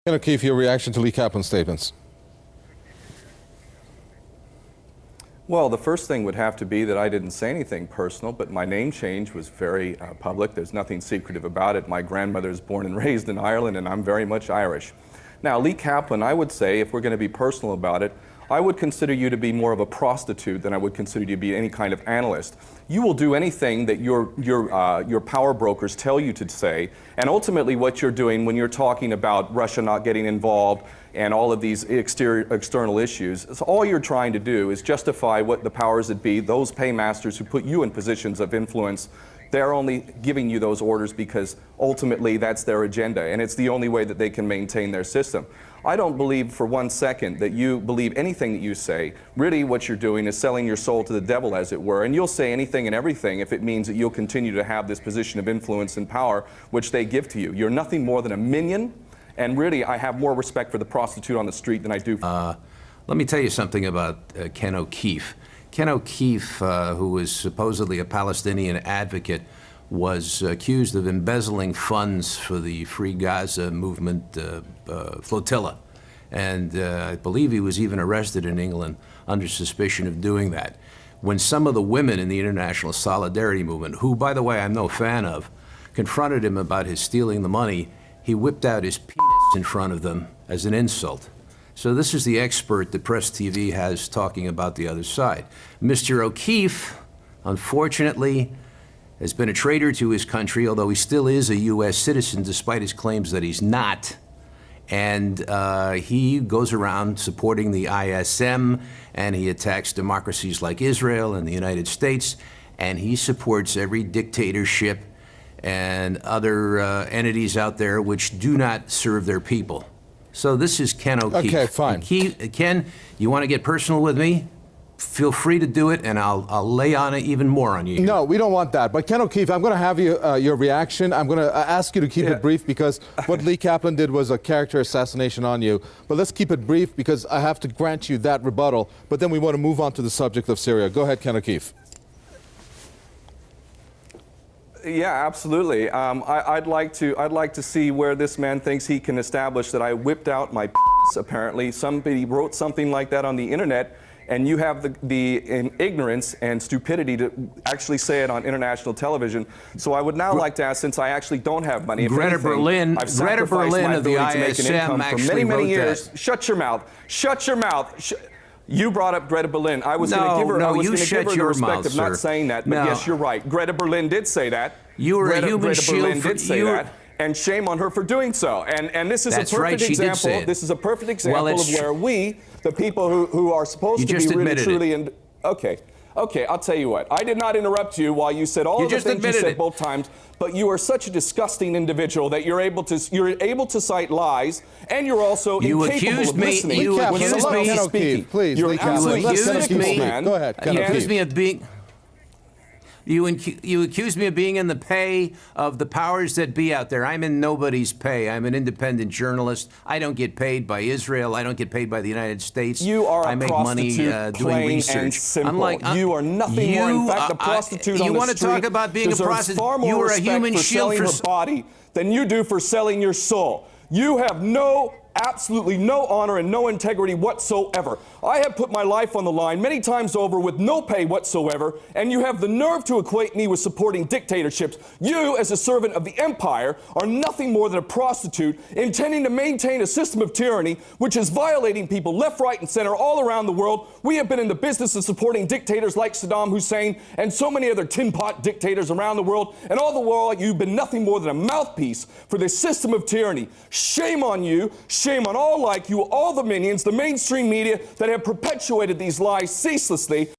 O'Keefe, your reaction to Lee Kaplan's statements? Well, the first thing would have to be that I didn't say anything personal, but my name change was very public. There's nothing secretive about it. My grandmother is born and raised in Ireland, and I'm very much Irish. Now, Lee Kaplan, I would say, if we're going to be personal about it, I would consider you to be more of a prostitute than I would consider you to be any kind of analyst. You will do anything that your power brokers tell you to say, and ultimately what you're doing when you're talking about Russia not getting involved and all of these external issues, so all you're trying to do is justify what the powers that be, those paymasters who put you in positions of influence, they're only giving you those orders because ultimately that's their agenda, and it's the only way that they can maintain their system. I don't believe for 1 second that you believe anything that you say. Really what you're doing is selling your soul to the devil, as it were, and you'll say anything and everything if it means that you'll continue to have this position of influence and power which they give to you. You're nothing more than a minion, and really I have more respect for the prostitute on the street than I do for Let me tell you something about Ken O'Keefe. Ken O'Keefe, who was supposedly a Palestinian advocate, was accused of embezzling funds for the Free Gaza movement flotilla. And I believe he was even arrested in England under suspicion of doing that. When some of the women in the International Solidarity Movement, who, by the way, I'm no fan of, confronted him about his stealing the money, he whipped out his penis in front of them as an insult. So this is the expert that Press TV has talking about the other side. Mr. O'Keefe, unfortunately, has been a traitor to his country, although he still is a U.S. citizen, despite his claims that he's not. And he goes around supporting the ISM, and he attacks democracies like Israel and the United States, and he supports every dictatorship and other entities out there which do not serve their people. So this is Ken O'Keefe. Okay, fine. Ken, you want to get personal with me? Feel free to do it, and I'll lay on it even more on you. No, we don't want that. But Ken O'Keefe, I'm going to have you, your reaction. I'm going to ask you to keep it brief because what Lee Kaplan did was a character assassination on you. But let's keep it brief because I have to grant you that rebuttal. But then we want to move on to the subject of Syria. Go ahead, Ken O'Keefe. Yeah, absolutely. I'd like to see where this man thinks he can establish that I whipped out my penis. Apparently, somebody wrote something like that on the internet, and you have the ignorance and stupidity to actually say it on international television. So I would now like to ask, since I actually don't have money, Greta Berlin of the ISM actually many years. That. Shut your mouth. Shut your mouth. You brought up Greta Berlin. I was going to give her, the respect of not saying that, but yes, you're right. Greta Berlin did say that. You were a human shield. Berlin did say that, and shame on her for doing so. And this is a perfect example. This is a perfect example of where we, the people who are supposed to be really truly Okay, I'll tell you what. I did not interrupt you while you said all of the things you said both times, but you are such a disgusting individual that you're able to cite lies, and you're also incapable of listening. You accused me. Ken O'Keefe, please. You're absolutely cynical, man. Go ahead, Ken O'Keefe. You accuse me of being in the pay of the powers that be out there. I'm in nobody's pay. I'm an independent journalist. I don't get paid by Israel. I don't get paid by the United States. You are I make money doing research. And simple. You are nothing more. In fact, a prostitute on the street you want to talk about being a prostitute? Far more you are a respect human for shield selling her body than you do for selling your soul. You have absolutely no honor and no integrity whatsoever. I have put my life on the line many times over with no pay whatsoever, and you have the nerve to equate me with supporting dictatorships. You, as a servant of the empire, are nothing more than a prostitute intending to maintain a system of tyranny which is violating people left, right, and center all around the world. We have been in the business of supporting dictators like Saddam Hussein and so many other tin pot dictators around the world, and all the while you've been nothing more than a mouthpiece for this system of tyranny. Shame on you. Shame on all like you, all the minions, the mainstream media that have perpetuated these lies ceaselessly.